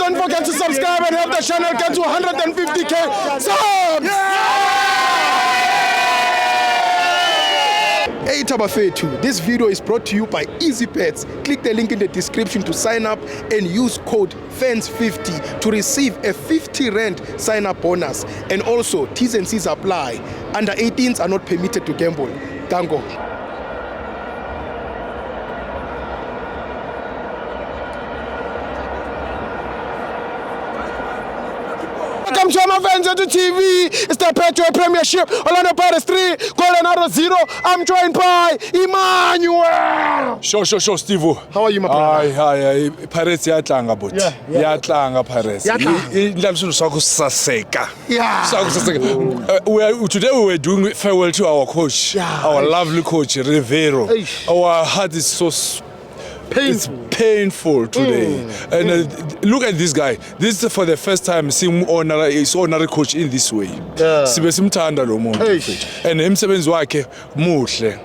don't forget to subscribe and help the channel get to 150k subs. Hey Tabafetu, this video is brought to you by EasyPets. Click the link in the description to sign up and use code FANS50 to receive a 50 Rand sign up bonus. And also, T's and C's apply. Under 18s are not permitted to gamble. Tango. Welcome to my fans on the TV. It's the Petro Premiership. Orlando Pirates 3, Coronado 0. I'm joined by Emmanuel. Sure, Steve. How are you, my brother? Hi. Pirates yatlanga, but yatlanga Pirates. Indlamsulu sakho saseka. Today we were doing farewell to our coach, our lovely coach Rivero. Our heart is so painful today. And look at this guy. This is for the first time seeing his honorary coach in this way. Sibe simthanda lo muntu. And emsebenzi wakhe muhle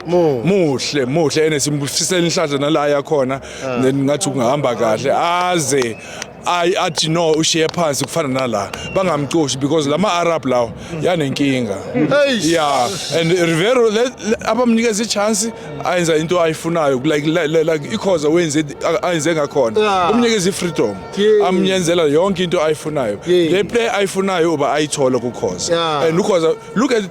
and simfisela inhlanhla nala yakhona then ngathi ungahamba kahle aze athi no ushiye phansi kufana nala bangamcoshi because lama Arab lawo yanenkinga. Yeah, and Rivero abamnikeza ichance ayenza into ayifunayo like ikhoza wenze ayenze ngakhona umnikeza ifreedom amnyenzela yonke into ayifunayo le play ayifunayo uba ayithola kukhoza and ukhoza look at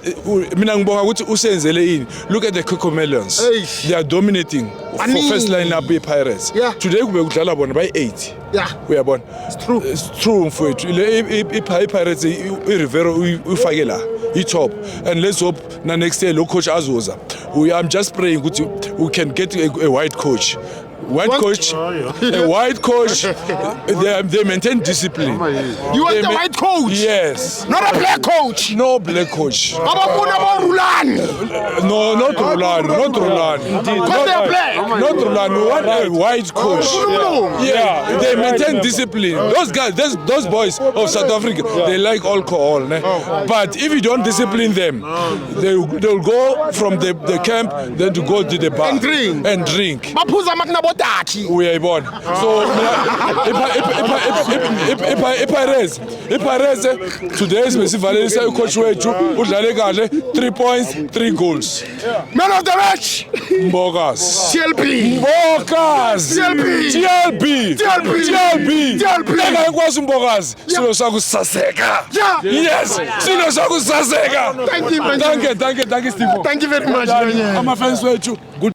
mina ngibonga ukuthi usenzele ini. Look at the Cocomelons, they are dominating for first line up Pirates. Today kube kudlala bona by 8. Uyabona, it's true mfowethu Pirates Rivero ufake la top, and let's hope na next year lo coach azoza. I'm just praying ukuthi we can get a white coach. A white coach, they maintain discipline. You want the white coach? Yes. Not a black coach? No black coach. No, not Rulan. Not Rulan. We want a white coach. Yeah, they maintain discipline. Those guys, those boys of South Africa, they like alcohol. But if you don't discipline them, they'll go from the camp then to go to the bar and drink. We are born. So Pirates today specifically coach wethu udlale kahle 3 points 3 goals. Man of the match Mbokas. TLB. Ngeke ngikwazi Mbokas. Silo sakho saseka. Yes. Silo sakho saseka. Thank you, Steve. Thank you very much. Ama fans wethu good.